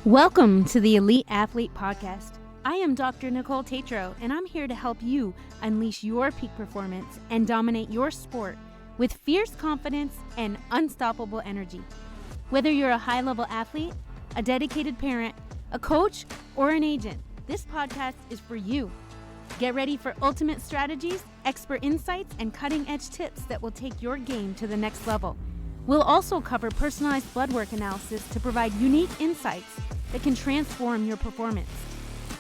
Welcome to the Elite Athlete Podcast. I am Dr. Nicole Tatro, and I'm here to help you unleash your peak performance and dominate your sport with fierce confidence and unstoppable energy. Whether you're a high-level athlete, a dedicated parent, a coach, or an agent, this podcast is for you. Get ready for ultimate strategies, expert insights, and cutting-edge tips that will take your game to the next level. We'll also cover personalized blood work analysis to provide unique insights that can transform your performance.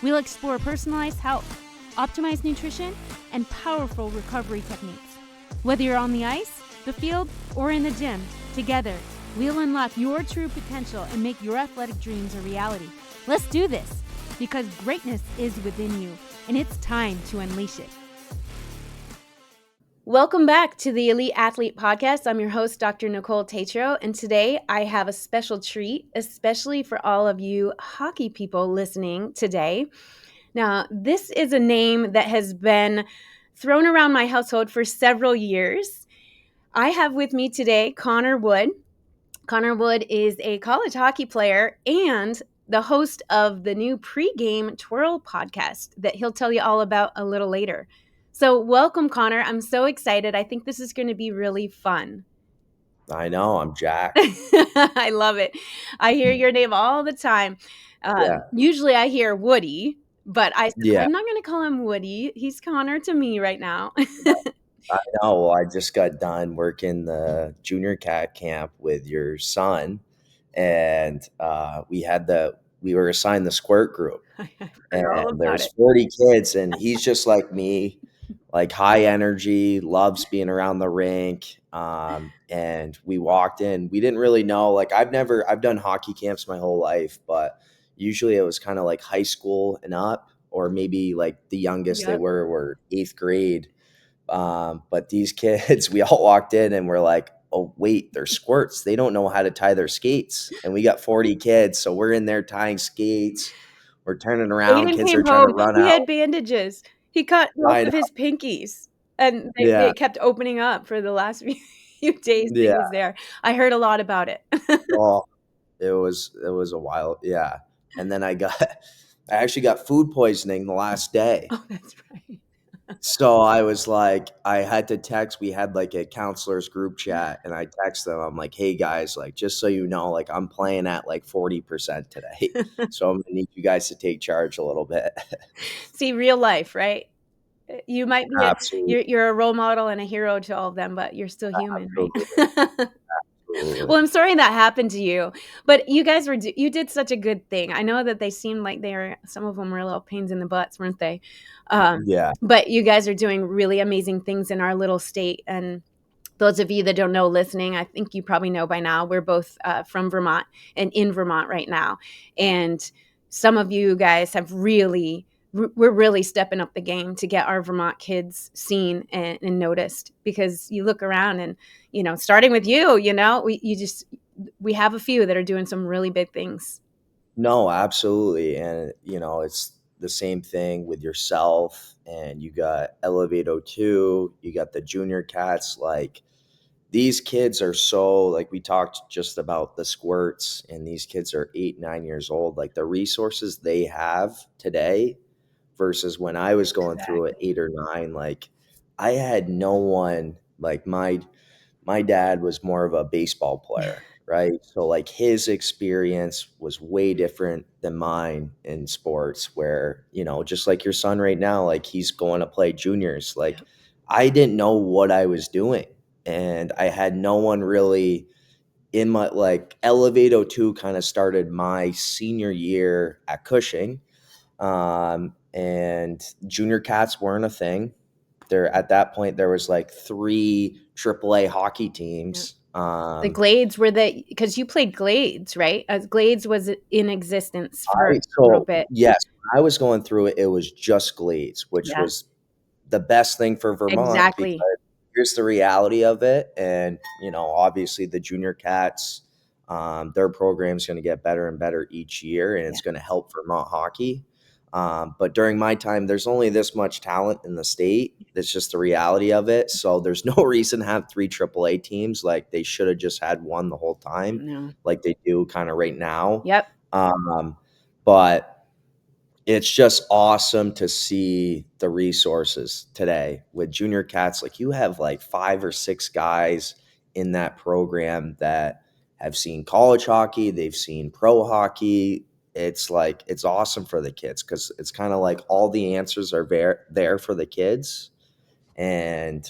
We'll explore personalized health, optimized nutrition, and powerful recovery techniques. Whether you're on the ice, the field, or in the gym, together, we'll unlock your true potential and make your athletic dreams a reality. Let's do this, because greatness is within you, and it's time to unleash it. Welcome back to the Elite Athlete Podcast. I'm your host, Dr. Nicole Tatro, and today I have a special treat, especially for all of you hockey people listening today. Now, this is a name that has been thrown around my household for several years. I have with me today Connor Wood. Connor Wood is a college hockey player and the host of the new Pregame Twirl podcast that he'll tell you all about a little later. So welcome, Connor. I'm so excited. I think this is going to be really fun. I know. I'm Jack. I love it. I hear your name all the time. Usually I hear Woody, but I'm not going to call him Woody. He's Connor to me right now. I know. Well, I just got done working the junior cat camp with your son, and we were assigned the squirt group, and there's 40 kids, and he's just like me, like high energy, loves being around the rink. And we walked in. We didn't really know. Like I've done hockey camps my whole life, but usually it was kind of like high school and up, or maybe like the youngest they were 8th grade. But these kids, we all walked in and we're like, oh, wait, they're squirts. They don't know how to tie their skates. And we got 40 kids. So we're in there tying skates. We're turning around. Kids are trying to run out. He had bandages. He cut both of his pinkies. And they kept opening up for the last few days he was there. I heard a lot about it. Oh, it was a while. Yeah. And then I actually got food poisoning the last day. Oh, that's right. So I was like, I had to text. We had like a counselor's group chat, and I text them. I'm like, hey guys, like, just so you know, like I'm playing at like 40% today. So I'm gonna need you guys to take charge a little bit. See, real life, right? You might be you're a role model and a hero to all of them, but you're still human, right? Well, I'm sorry that happened to you, but you guys you did such a good thing. I know that they seemed like some of them were little pains in the butts, weren't they? But you guys are doing really amazing things in our little state. And those of you that don't know listening, I think you probably know by now, we're both from Vermont and in Vermont right now. And some of you guys have we're really stepping up the game to get our Vermont kids seen and noticed, because you look around and, starting with you, we have a few that are doing some really big things. No, absolutely. And, it's the same thing with yourself, and you got Elevato 2, you got the junior cats. Like these kids are so, like we talked just about the squirts, and these kids are 8, 9 years old. Like the resources they have today versus when I was going through it 8 or 9, like I had no one. Like my dad was more of a baseball player, right? So like his experience was way different than mine in sports, where, just like your son right now, like he's going to play juniors. Like I didn't know what I was doing, and I had no one really in my, like Elevato 2 kind of started my senior year at Cushing. And junior cats weren't a thing. At that point, there was like 3 AAA hockey teams. The Glades because you played Glades, right? Glades was in existence for a little bit. Yes, when I was going through it, it was just Glades, which was the best thing for Vermont. Exactly. Because here's the reality of it. And, obviously the junior cats, their program is going to get better and better each year, and it's going to help Vermont hockey. But during my time, there's only this much talent in the state. That's just the reality of it. So there's no reason to have 3 AAA teams. Like they should have just had one the whole time, like they do kind of right now. Yep. Um, but it's just awesome to see the resources today with junior cats. Like you have like 5 or 6 guys in that program that have seen college hockey, they've seen pro hockey. It's like it's awesome for the kids because it's kind of like all the answers are there for the kids, and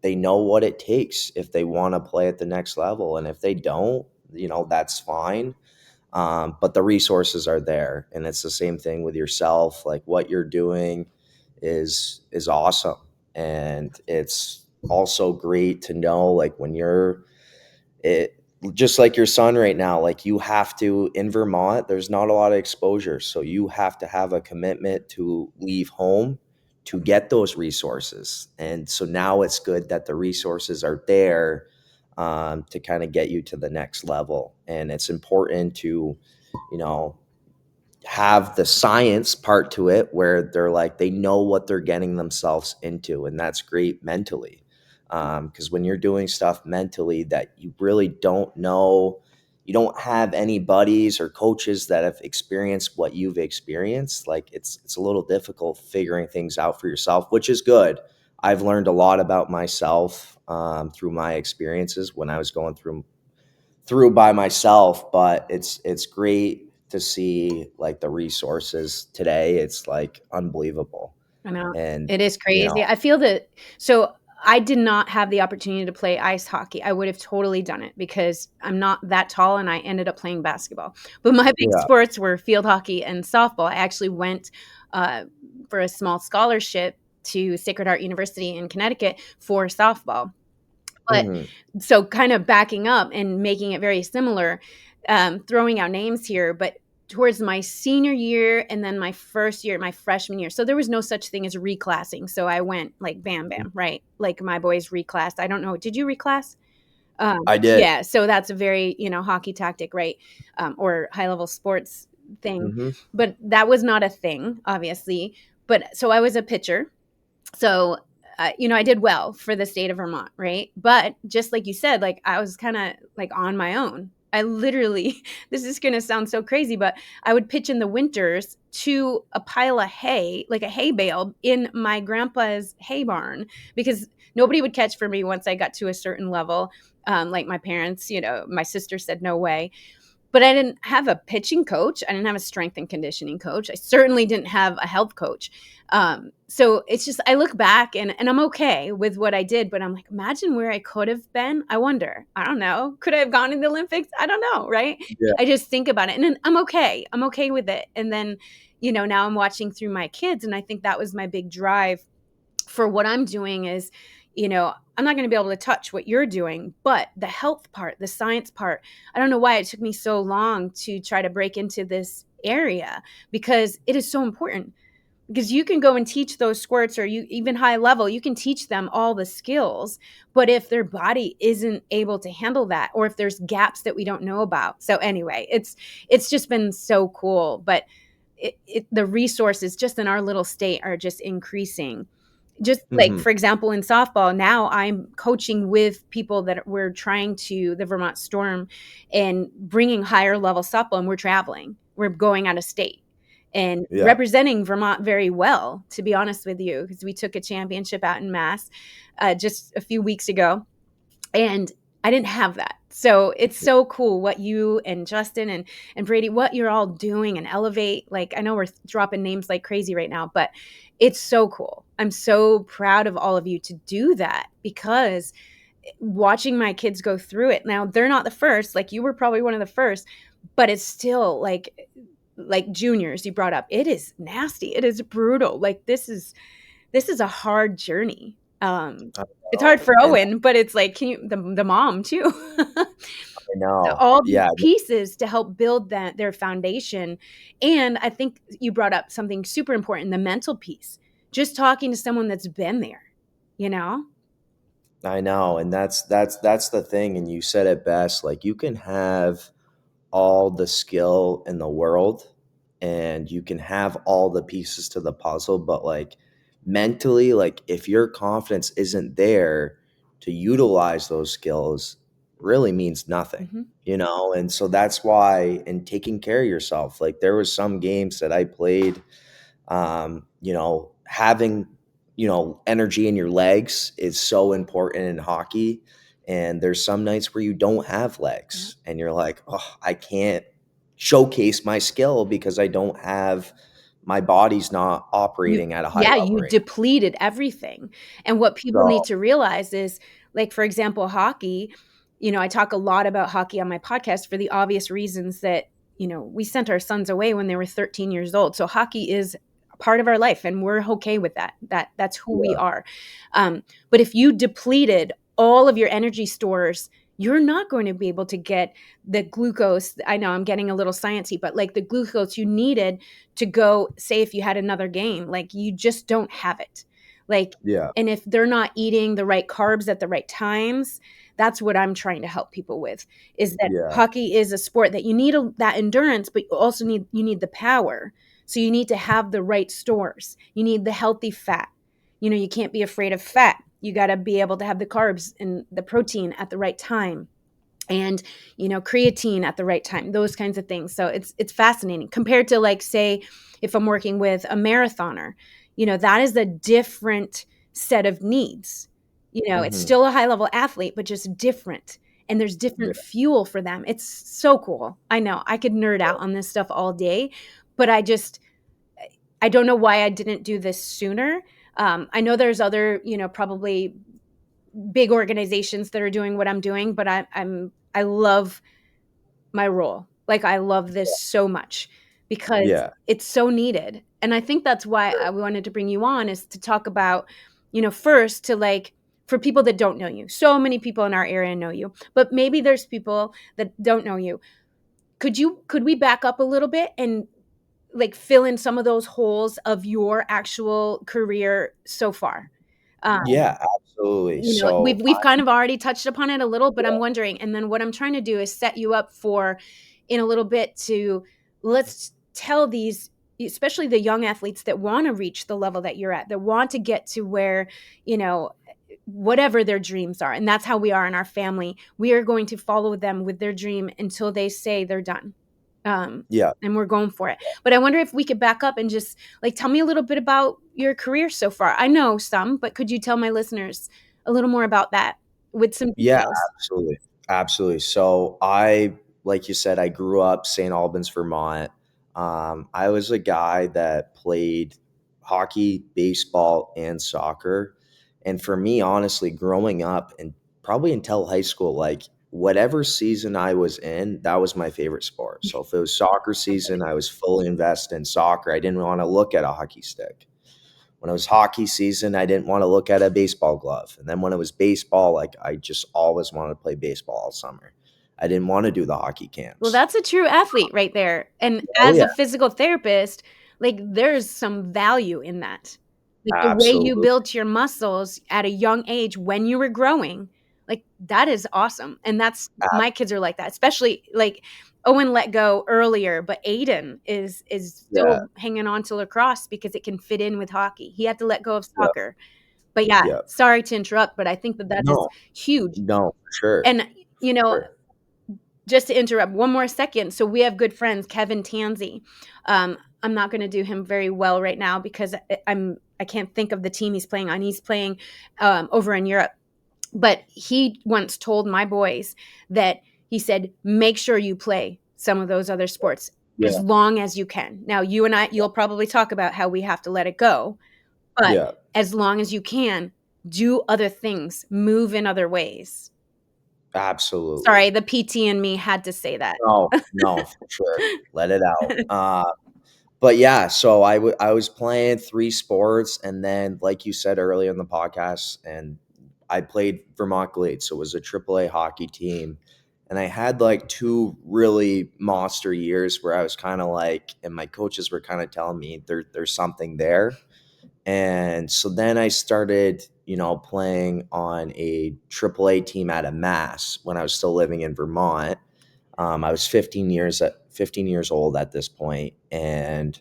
they know what it takes if they want to play at the next level, and if they don't, that's fine. But the resources are there, and it's the same thing with yourself. Like what you're doing is awesome, and it's also great to know like when you're it just like your son right now, like you have to in Vermont, there's not a lot of exposure, so you have to have a commitment to leave home to get those resources. And so now it's good that the resources are there, to kind of get you to the next level. And it's important to, you know, have the science part to it where they're like they know what they're getting themselves into, and that's great mentally. Because when you're doing stuff mentally that you really don't know, you don't have any buddies or coaches that have experienced what you've experienced, like it's a little difficult figuring things out for yourself, which is good. I've learned a lot about myself, through my experiences when I was going through by myself, but it's great to see like the resources today. It's like unbelievable. I know. And It is you crazy. know, I feel that so I did not have the opportunity to play ice hockey. I would have totally done it because I'm not that tall and I ended up playing basketball. But my big yeah. sports were field hockey and softball. I actually went uh, for a small scholarship to Sacred Heart University in Connecticut for softball. But Mhm. so kind of backing up and making it very similar, throwing out names here, but towards my senior year and then my first year, my freshman year. So there was no such thing as reclassing. So I went like bam, bam, right? Like my boys reclassed. I don't know. Did you reclass? I did. Yeah. So that's a very, hockey tactic, right? Or high level sports thing. Mhm. But that was not a thing, obviously. But so I was a pitcher, so I did well for the state of Vermont, right? But just like you said, like I was kind of like on my own. I literally, this is going to sound so crazy, but I would pitch in the winters to a pile of hay, like a hay bale in my grandpa's hay barn, because nobody would catch for me once I got to a certain level. Like my parents, my sister said no way. But I didn't have a pitching coach. I didn't have a strength and conditioning coach. I certainly didn't have a health coach. So it's just, I look back and I'm okay with what I did, but I'm like, imagine where I could have been. I wonder, I don't know. Could I have gone in the Olympics? I don't know. Right. Yeah. I just think about it and then I'm okay. I'm okay with it. And then, now I'm watching through my kids. And I think that was my big drive for what I'm doing is, I'm not going to be able to touch what you're doing, but the health part, the science part, I don't know why it took me so long to try to break into this area because it is so important. Because you can go and teach those squirts or you even high level, you can teach them all the skills, but if their body isn't able to handle that or if there's gaps that we don't know about. So anyway, it's just been so cool, but the resources just in our little state are just increasing. Just like, Mhm. for example, in softball, now I'm coaching with people that we're trying to the Vermont Storm and bringing higher level softball, and we're traveling. We're going out of state and Yeah. representing Vermont very well, to be honest with you, because we took a championship out in Mass just a few weeks ago. And I didn't have that. So it's so cool what you and Justin and Brady, what you're all doing and Elevate. Like I know we're dropping names like crazy right now, but it's so cool. I'm so proud of all of you to do that because watching my kids go through it. Now they're not the first, like you were probably one of the first, but it's still like juniors you brought up. It is nasty. It is brutal. Like this is a hard journey. I It's hard know. for And Owen, but it's like, can you the mom too? I know. All these Yeah. pieces to help build their foundation. And I think you brought up something super important, the mental piece. Just talking to someone that's been there, you know? I know. And that's the thing. And you said it best. Like you can have all the skill in the world and you can have all the pieces to the puzzle, but like mentally, like if your confidence isn't there to utilize those skills, really means nothing, Mhm. and so that's why in taking care of yourself, like there was some games that I played, having, energy in your legs is so important in hockey. And there's some nights where you don't have Yeah. legs and you're like, oh, I can't showcase my skill because my body's not operating at a high level You right depleted everything, and what now. people need to realize is, like, for example, hockey, I talk a lot about hockey on my podcast for the obvious reasons that, we sent our sons away when they were 13 years old, so hockey is a part of our life, and we're okay with that. That's who we Yeah, are. But if you depleted all of your energy stores, you're not going to be able to get the glucose. I know I'm getting a little sciencey, but like the glucose you needed to go, say, if you had another game, like you just don't have it. Like, yeah, and if they're not eating the right carbs at the right times, that's what I'm trying to help people with, is that yeah, hockey is a sport that you need that endurance, but you need the power. So you need to have the right stores. You need the healthy fat. You can't be afraid of fat. You got to be able to have the carbs and the protein at the right time, and creatine at the right time, those kinds of things. So it's fascinating compared to, like, say, if I'm working with a marathoner, that is a different set of needs. It's hmm still a high level athlete, but just different, and there's yeah, different fuel for them. It's so cool. I know I could nerd out on this stuff all day, but I don't know why I didn't do this sooner. I know there's other, probably big organizations that are doing what I'm doing, but I love my role. Like, I love this so much because yeah, it's so needed. And I think that's why sure. I wanted to bring you on, is to talk about, first, to, like, for people that don't know you. So many people in our area know you, but maybe there's people that don't know you. Could we back up a little bit and, like, fill in some of those holes of your actual career so far? Um, Yeah, absolutely. So we've kind of already touched upon it a little, but I'm yeah, wondering, and then what I'm trying to do is set you up for, in a little bit, to, let's tell these, especially the young athletes that want to reach the level that you're at, that want to get to where, you know, whatever their dreams are. And that's how we are in our family. We are going to follow them with their dream until they say they're done. yeah. And we're going for it. But I wonder if we could back up and just, like, tell me a little bit about your career so far. I know some, but could you tell my listeners a little more about that with some Yeah, details? absolutely. Absolutely. So like you said, I grew up St. Albans, Vermont. I was a guy that played hockey, baseball, and soccer. And for me, honestly, growing up and probably until high school, like whatever season I was in, that was my favorite sport. So if it was soccer season, I was fully invested in soccer. I didn't want to look at a hockey stick. When it was hockey season, I didn't want to look at a baseball glove. And then when it was baseball, like I just always wanted to play baseball all summer. I didn't want to do the hockey Well, camps. that's a true athlete right there, and Oh as yeah, a physical therapist, like, there's some value in that. Like, the way you absolutely. built your muscles at a young age when you were growing, like, that is awesome, and that's, Ab- my kids are like that, especially, like, Owen let go earlier, but Aiden is yeah, still hanging on to lacrosse because it can fit in with hockey. He had to let go of yeah, soccer. But yeah, yeah. sorry to interrupt, but I think that is No, huge, no, for sure, and, you for know, sure. just to interrupt one more second. So we have good friends, Kevin Tansey. I'm not going to do him very well right now because I can't think of the team he's playing on. He's playing over in Europe, but he once told my boys that, he said, make sure you play some of those other sports as Yeah, long as you can. Now, you'll probably talk about how we have to let it go, but yeah, as long as you can, do other things, move in other ways. absolutely. Sorry, the PT in me had to say that. No, no, for sure. Let it out. But yeah, so I was playing 3 sports, and then, like you said earlier in the podcast, and I played Vermont Glades, so it was a AAA hockey team, and I had, like, 2 really monster years where I was kinda like and my coaches were kinda telling me there's something there, and so then I started, playing on a AAA team out of Mass when I was still living in Vermont. I was 15 years old at this point, and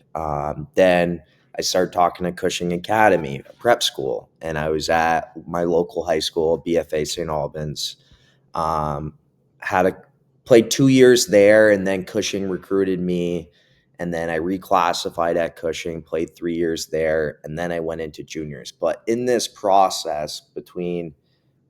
then I started talking to Cushing Academy, a prep school, and I was at my local high school, BFA St. Albans. played 2 years there, and then Cushing recruited me, and then I reclassified at Cushing, played 3 years there, and then I went into juniors. But in this process between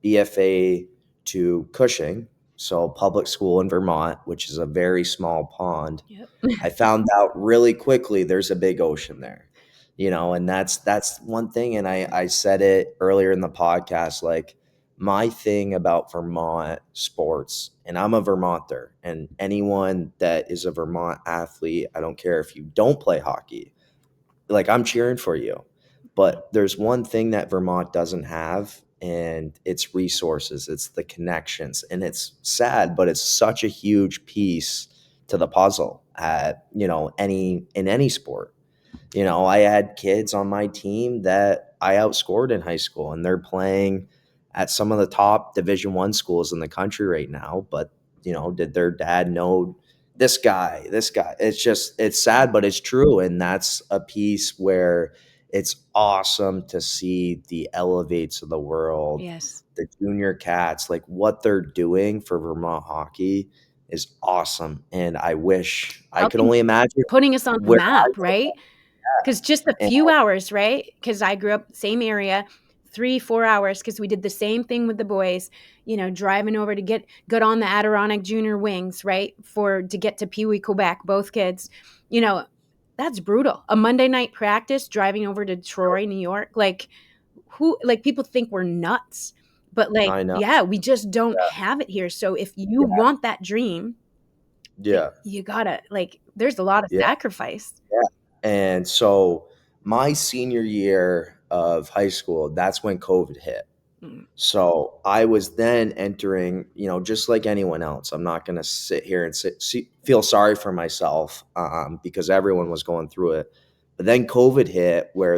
BFA to Cushing, so public school in Vermont, which is a very small pond, Yep. I found out really quickly there's a big ocean there. And that's one thing. And I said it earlier in the podcast, like my thing about Vermont sports, and I'm a Vermonter, and anyone that is a Vermont athlete, I don't care if you don't play hockey, like I'm cheering for you. But there's one thing that Vermont doesn't have, and it's resources, it's the connections. And it's sad, but it's such a huge piece to the puzzle at, in any sport. I had kids on my team that I outscored in high school, and they're playing at some of the top Division 1 schools in the country right now. But, did their dad know this guy, this guy? It's sad, but it's true. And that's a piece where it's awesome to see the Elevates of the world, Yes. the junior cats, like what they're doing for Vermont hockey is awesome. And I wish I could Helping only imagine putting us on the where I map, right? Because just a and few hours, right? Because I grew up same area, 3-4 hours, because we did the same thing with the boys, driving over to get on the Adirondack Junior Wings, right? To get to Pee Wee, Quebec, both kids. You know, that's brutal. A Monday night practice, driving over to Troy, New York. People think we're nuts. But I know. yeah, we just don't have it here. So if you Yeah. want that dream, Yeah. you gotta there's a lot of Yeah. sacrifice. Yeah. And so my senior year of high school, that's when COVID hit. Mm. So I was then entering, just like anyone else. I'm not going to sit here and feel sorry for myself because everyone was going through it. But then COVID hit, where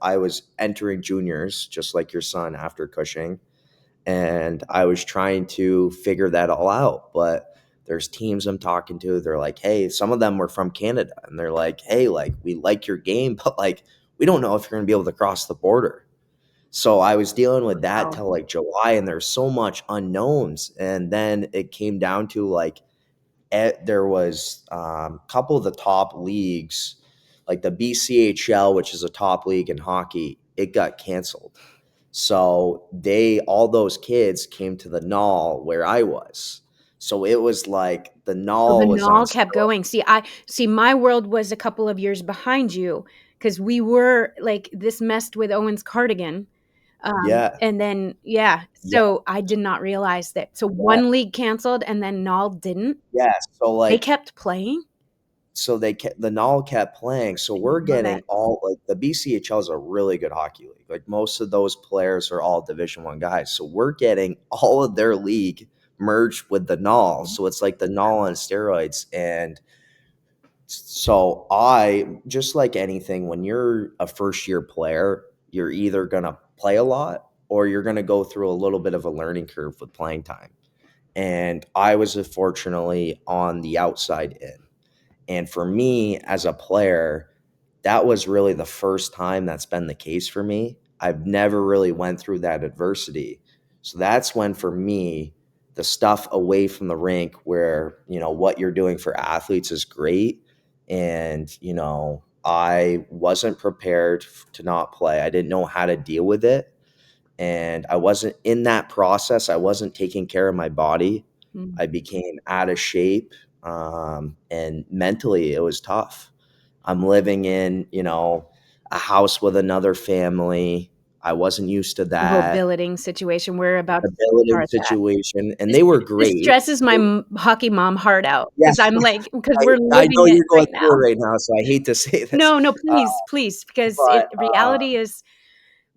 I was entering juniors, just like your son after Cushing. And I was trying to figure that all out. But there's teams I'm talking to. They're like, hey, some of them were from Canada. And they're like, hey, like, we like your game, but like, we don't know if you're going to be able to cross the border. So I was dealing with that Wow. till like July, and there's so much unknowns. And then it came down to like, there was a couple of the top leagues, like the BCHL, which is a top league in hockey, it got canceled. So all those kids came to the Null where I was. So it was like the So the Null was on null kept steroids. going. See, my world was a couple of years behind you because we were this messed with Owen's cardigan. Yeah, And then, yeah, yeah, so I did not realize that. So yeah, one league canceled and then Null didn't. yeah. So They like, kept playing. the Null kept playing. So I we're didn't know getting that. all like the BCHL is a really good hockey league. Like most of those players are all Division 1 guys. So we're getting all of their league merged with the Null. So it's like the Null on steroids. And so just like anything, when you're a first year player, you're either going to play a lot or you're going to go through a little bit of a learning curve with playing time. And I was fortunately on the outside in. And for me as a player, that was really the first time that's been the case for me. I've never really went through that adversity. So that's when for me, the stuff away from the rink where, what you're doing for athletes is great. And, I wasn't prepared to not play. I didn't know how to deal with it. And I wasn't in that process. I wasn't taking care of my body. Mm. I became out of shape. And mentally, it was tough. I'm living in, a house with another family. I wasn't used to The whole that. billeting situation, we're about The to building start that. situation, and This they were this great. stresses my hockey mom heart out Yes, because I'm because I we're I living know it you're going right through now. it right now, so I hate to say this, No, no, uh, please, because but, reality is,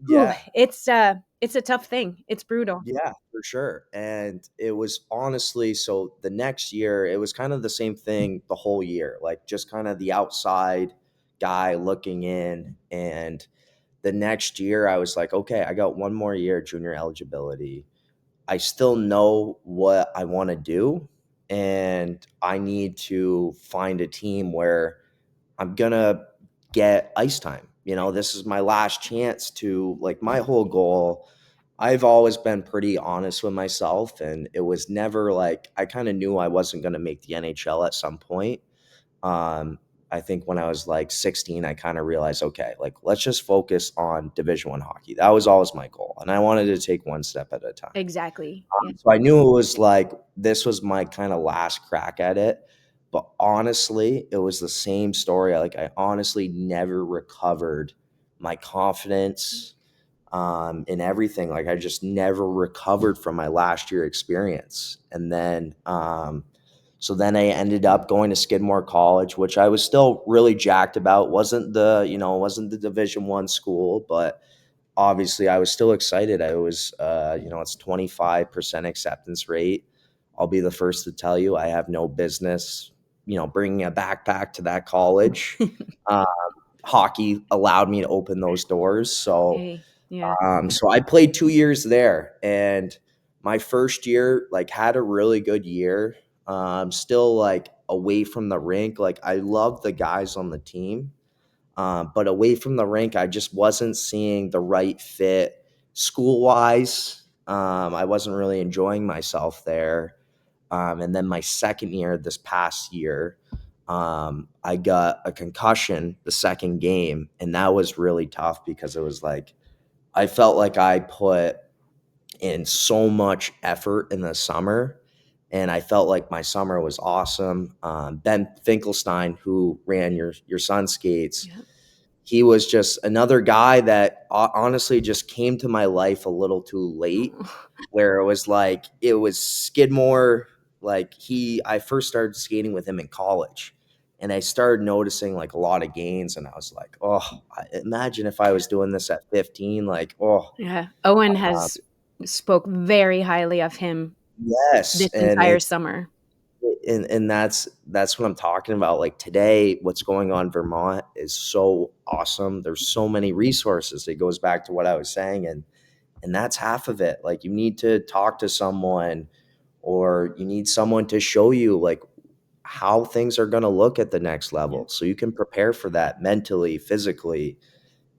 whew, yeah. it's a tough thing. It's brutal. Yeah, for sure. And it was honestly, so the next year, it was kind of the same thing the whole year, like just kind of the outside guy looking in. And the next year, I was like, okay, I got one more year junior eligibility. I still know what I want to do. And I need to find a team where I'm going to get ice time. This is my last chance to, like, my whole goal. I've always been pretty honest with myself, and it was never like I kind of knew I wasn't going to make the NHL at some point. Um, I think when I was like 16, I kind of realized, okay, like let's just focus on Division One hockey. That was always my goal, and I wanted to take one step at a time. Exactly. Yeah. So I knew it was like this was my kind of last crack at it. But honestly, it was the same story. Like I honestly never recovered my confidence in everything. Like I just never recovered from my last year experience. And then so then I ended up going to Skidmore College, which I was still really jacked about. Wasn't the Division One school, but obviously I was still excited. I was, it's 25% acceptance rate. I'll be the first to tell you, I have no business, bringing a backpack to that college. Uh, Hockey allowed me to open those doors. So, Hey, yeah. so I played 2 years there, and my first year, like, had a really good year. Still like away from the rink. Like I love the guys on the team. But away from the rink, I just wasn't seeing the right fit school wise. I wasn't really enjoying myself there. And then my second year, this past year, I got a concussion the second game. And that was really tough because it was like, I felt like I put in so much effort in the summer. And I felt like my summer was awesome. Ben Finkelstein, who ran your son's skates, Yeah. he was just another guy that honestly just came to my life a little too late, where it was Skidmore. I first started skating with him in college, and I started noticing like a lot of gains, and I was like, oh, imagine if I was doing this at 15. Like, oh, Yeah. Owen um, has spoke very highly of him yes, this and entire it's summer. and that's what I'm talking about. Like today, what's going on in Vermont is so awesome. There's so many resources. It goes back to what I was saying, and that's half of it. Like you need to talk to someone, or you need someone to show you like how things are going to look at the next Yeah. level, so you can prepare for that mentally, physically,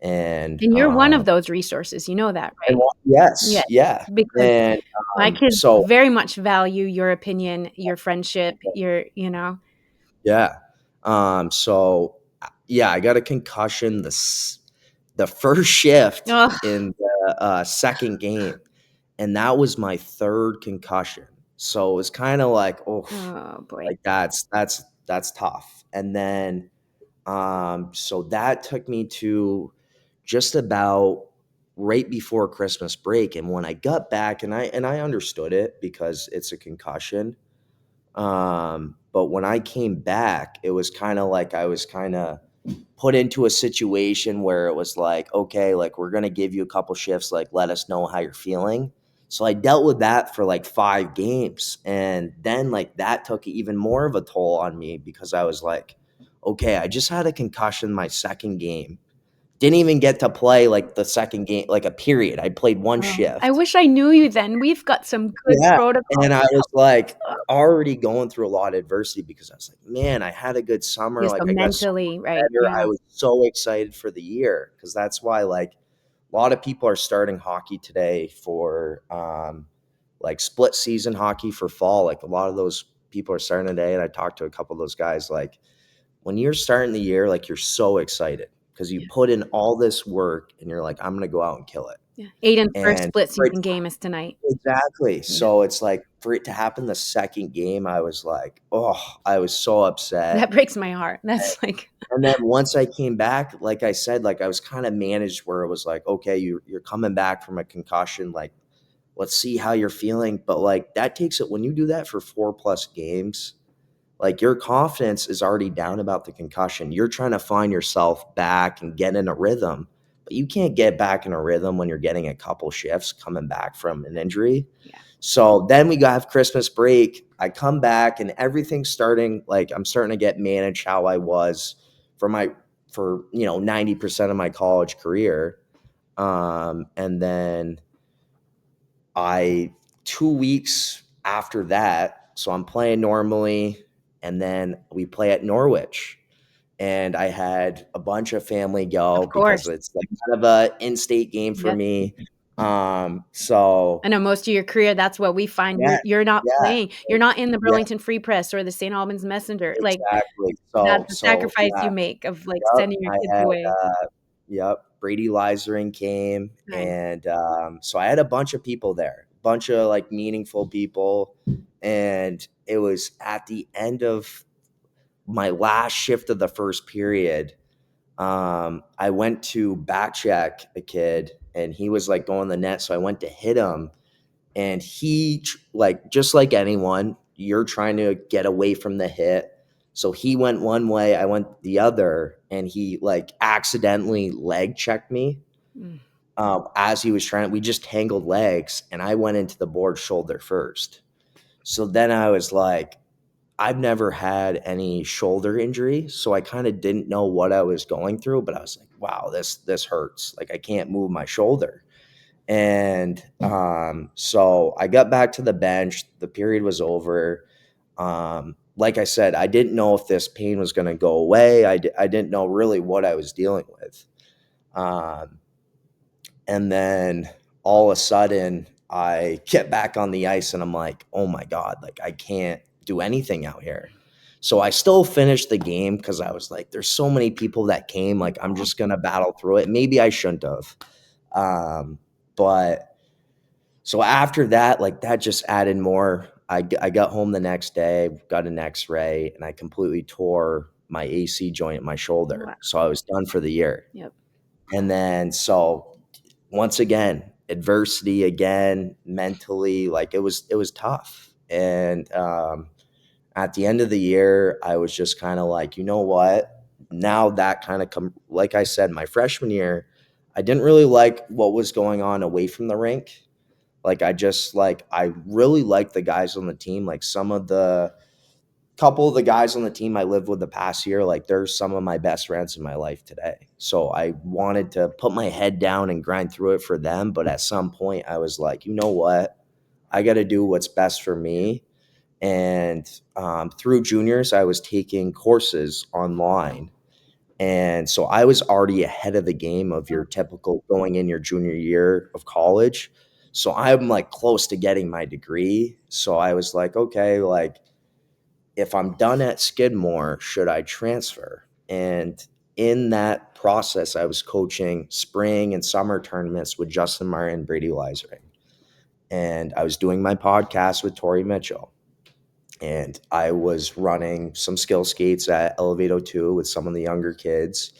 and And you're one of those resources, you know that, right? yes, Yeah, yeah, because and my kids so very much value your opinion, your friendship, yeah. Yeah, I got a concussion the first shift Oh, in the second game, and that was my third concussion. So it was kind of like, oh, oh boy. like that's tough. And then so that took me to just about right before Christmas break, and when I got back, and I understood it because it's a concussion. But when I came back, it was kind of like I was kind of put into a situation where it was like, okay, like we're gonna give you a couple shifts, like let us know how you're feeling. So I dealt with that for like 5 games. And then like that took even more of a toll on me because I was like, okay, I just had a concussion my second game. Didn't even get to play like the second game, like a period. I played one Oh, I shift. wish I knew you then. We've got some good Yeah, protocols and I to was, help. like, Oh, already going through a lot of adversity because I was like, "Man, I had a good summer, yeah, so like, I got so much mentally, right, better." I yeah, was so excited for the year because that's why, like, a lot of people are starting hockey today for, like, split season hockey for fall. Like, a lot of those people are starting today, and I talked to a couple of those guys, like, when you're starting the year, like, you're so excited because you yeah, put in all this work and you're like, "I'm gonna go out and kill it." yeah. Aiden's first And split for it season game is tonight. Exactly. Yeah, So it's like for it to happen the second game, I was like, "Oh," I was so that upset. breaks my heart. That's like And then once I came back, like I said, like I was kind of managed where it was like, "Okay, you're coming back from a concussion, like let's see how you're feeling." But like that takes it when you do that for 4 plus games, like your confidence is already down about the concussion. You're trying to find yourself back and get in a rhythm, but you can't get back in a rhythm when you're getting a couple shifts coming back from an injury. yeah, So then we got Christmas break. I come back and everything's starting like I'm starting to get managed how I was for my for 90% of my college career. And then I 2 weeks after that, so I'm playing normally, and then we play at Norwich. And I had a bunch of family go of because course. it's like kind of a in-state game for Yep. me. So I know most of your career, that's what we find. yeah, You're not yeah, playing. You're not in the yeah, Burlington Free Press or the St. Albans Messenger. Like, exactly. that's the So sacrifice yeah, you make of, like, yep, sending your I kids had, away. yep, Brady Leisering came, Nice. and so I had a bunch of people there, bunch of like meaningful people, and it was at the end of my last shift of the first period. I went to back check a kid, and he was like going the net, so I went to hit him, and he like just like anyone, you're trying to get away from the hit. So he went one way, I went the other, and he like accidentally leg checked me. Mm. As he was trying, we just tangled legs, and I went into the board shoulder first. So then I was like, I've never had any shoulder injury, so I kind of didn't know what I was going through, but I was like, wow, this hurts. Like I can't move my shoulder. And so I got back to the bench. The period was over. Like I said, I didn't know if this pain was going to go away. I didn't know really what I was dealing with. Um, and then all of a sudden, I get back on the ice and I'm like, oh my God, like I can't do anything out here. So I still finished the game because I was like, there's so many people that came. Like, I'm just going to battle through it. Maybe I shouldn't have. But so after that, like that just added more. I got home the next day, got an x-ray, and I completely tore my AC joint in my shoulder. Wow. So I was done for the year. Yep. And then so once again, adversity again, mentally, like it was tough. And at the end of the year, I was just kind of like, you know what? Now that kind of like I said, my freshman year, I didn't really like what was going on away from the rink. Like I really like the guys on the team. Like some of the couple of the guys on the team I lived with the past year, like they're some of my best friends in my life today. So I wanted to put my head down and grind through it for them. But at some point I was like, you know what? I got to do what's best for me. And through juniors, I was taking courses online. And so I was already ahead of the game of your typical going in your junior year of college. So I'm like close to getting my degree. So I was like, okay, like if I'm done at Skidmore, should I transfer? And in that process, I was coaching spring and summer tournaments with Justin Martin and Brady Leisering. And I was doing my podcast with Tori Mitchell. And I was running some skill skates at Elevato 2 with some of the younger kids.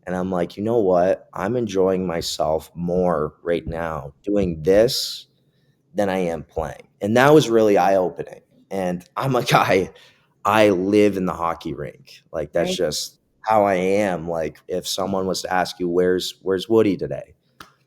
And I'm like, you know what? I'm enjoying myself more right now doing this than I am playing. And that was really eye opening. And I'm a guy, I live in the hockey rink. Like that's Right. just how I am. Like if someone was to ask you, where's Woody today?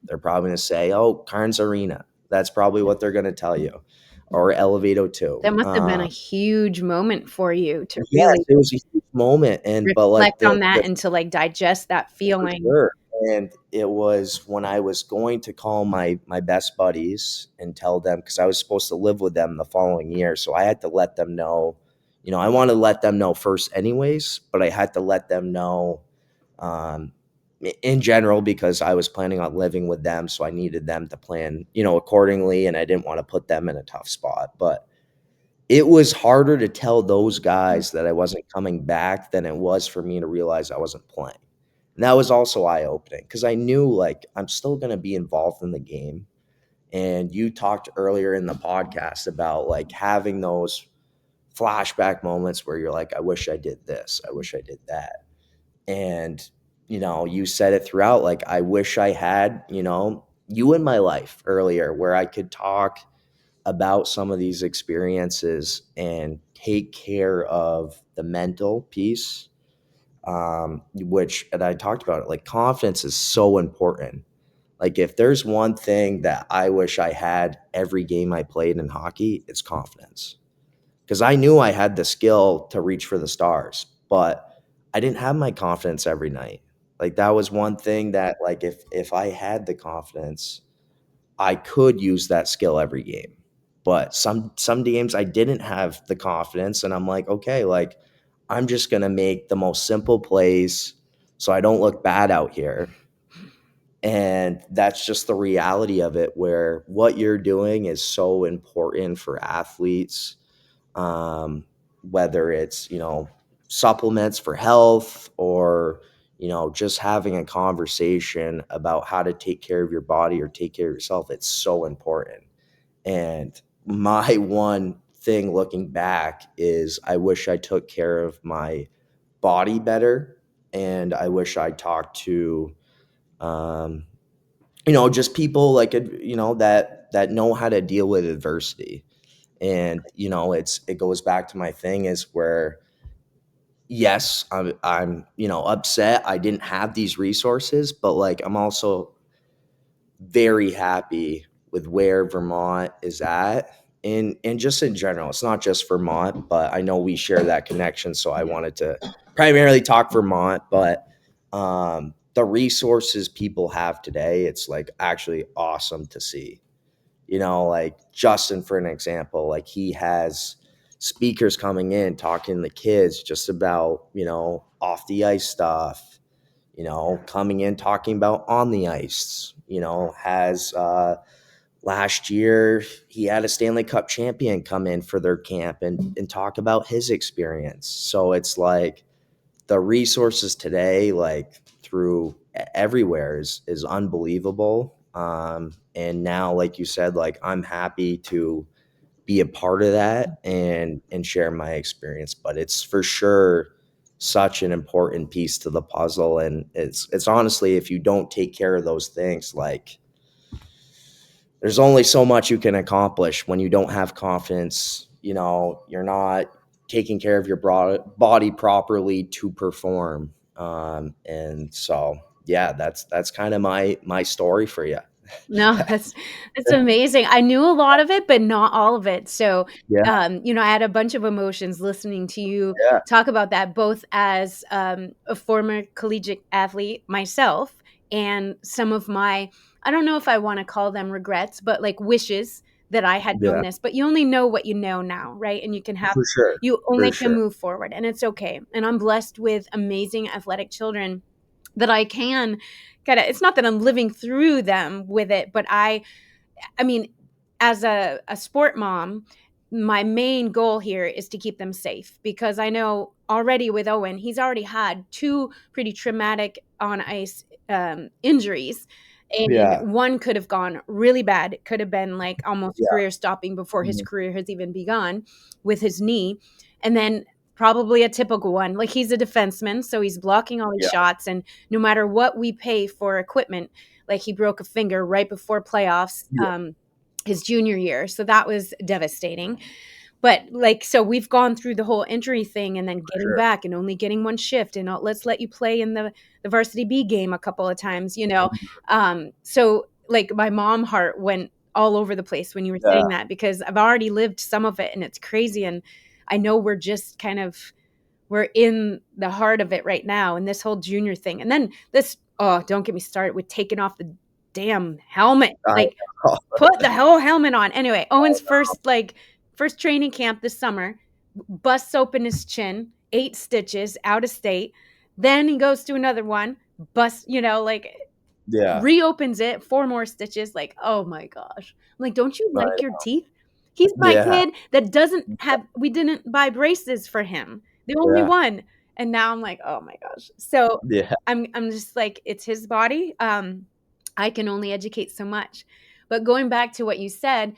They're probably gonna say, oh, Carnes Arena. That's probably what they're gonna tell you. Or Elevato 2. That must have been a huge moment for you to Yes, really it was a huge moment, and but, like, reflect on the that and to, like, digest that for feeling. sure, and it was when I was going to call my best buddies and tell them because I was supposed to live with them the following year, so I had to let them know, I wanted to let them know first anyways, but I had to let them know, um, in general because I was planning on living with them, so I needed them to plan, accordingly, and I didn't wanna put them in a tough spot, but it was harder to tell those guys that I wasn't coming back than it was for me to realize I wasn't playing. And that was also eye-opening because I knew, like, I'm still gonna be involved in the game. And you talked earlier in the podcast about, like, having those flashback moments where you're like, "I wish I did this. I wish I did that." And, you said it throughout, like, I wish I had, you in my life earlier where I could talk about some of these experiences and take care of the mental piece, which, and I talked about it, like confidence is so important. Like if there's one thing that I wish I had every game I played in hockey, it's confidence. Because I knew I had the skill to reach for the stars, but I didn't have my confidence every night. Like that was one thing that like if I had the confidence, I could use that skill every game. But some games I didn't have the confidence and I'm like, okay, like I'm just going to make the most simple plays so I don't look bad out here. And that's just the reality of it, where what you're doing is so important for athletes, whether it's, supplements for health, or, just having a conversation about how to take care of your body or take care of yourself. It's so important. And my one thing looking back is I wish I took care of my body better. And I wish I talked to, um, just people like, that know how to deal with adversity. And, it goes back to my thing is where, yes, I'm, upset I didn't have these resources, but like, I'm also very happy with where Vermont is at. And just in general, it's not just Vermont, but I know we share that connection. So I wanted to primarily talk Vermont, but the resources people have today, it's like actually awesome to see. Like Justin, for an example, like he has speakers coming in talking to the kids just about, off the ice stuff, coming in talking about on the ice, has last year he had a Stanley Cup champion come in for their camp and talk about his experience. So it's like the resources today, like through everywhere, is unbelievable. And now, like you said, like I'm happy to be a part of that and share my experience. But it's for sure such an important piece to the puzzle. And it's honestly, if you don't take care of those things, like there's only so much you can accomplish when you don't have confidence. You're not taking care of your body properly to perform. And so, yeah, that's kind of my story for you. No, that's amazing. I knew a lot of it, but not all of it. So, Yeah, I had a bunch of emotions listening to you yeah, talk about that, both as a former collegiate athlete myself, and some of my, I don't know if I want to call them regrets, but like wishes that I had known yeah, this. But you only know what you know now, right? And for sure, you for only can sure. move forward, and it's okay. And I'm blessed with amazing athletic children that I can kind of, it's not that I'm living through them with it, but I mean, as a sport mom, my main goal here is to keep them safe, because I know already with Owen, he's already had two pretty traumatic on ice injuries. And Yeah, one could have gone really bad. It could have been like almost yeah, career stopping before his mhm, career has even begun with his knee. And then probably a typical one. Like, he's a defenseman, so he's blocking all these yeah, shots. And no matter what we pay for equipment, like he broke a finger right before playoffs. yeah, His junior year. So that was devastating. But like, so we've gone through the whole injury thing, and then for getting sure. back and only getting one shift, and let's let you play in the varsity B game a couple of times. So like my mom heart went all over the place when you were Yeah, saying that, because I've already lived some of it and it's crazy. And I know we're just kind of, we're in the heart of it right now, and this whole junior thing. And then this, oh, don't get me started with taking off the damn helmet. I Like, know. put the whole helmet on. Anyway, Owen's first training camp this summer, busts open his chin, 8 stitches, out of state. Then he goes to another one, busts, like Yeah, reopens it, 4 more stitches. Like, oh my gosh. I'm like, don't you like right. your teeth? He's my Yeah, kid that doesn't have, we didn't buy braces for him. The only yeah, one. And now I'm like, oh my gosh. So yeah, I'm just like, it's his body. I can only educate so much. But going back to what you said,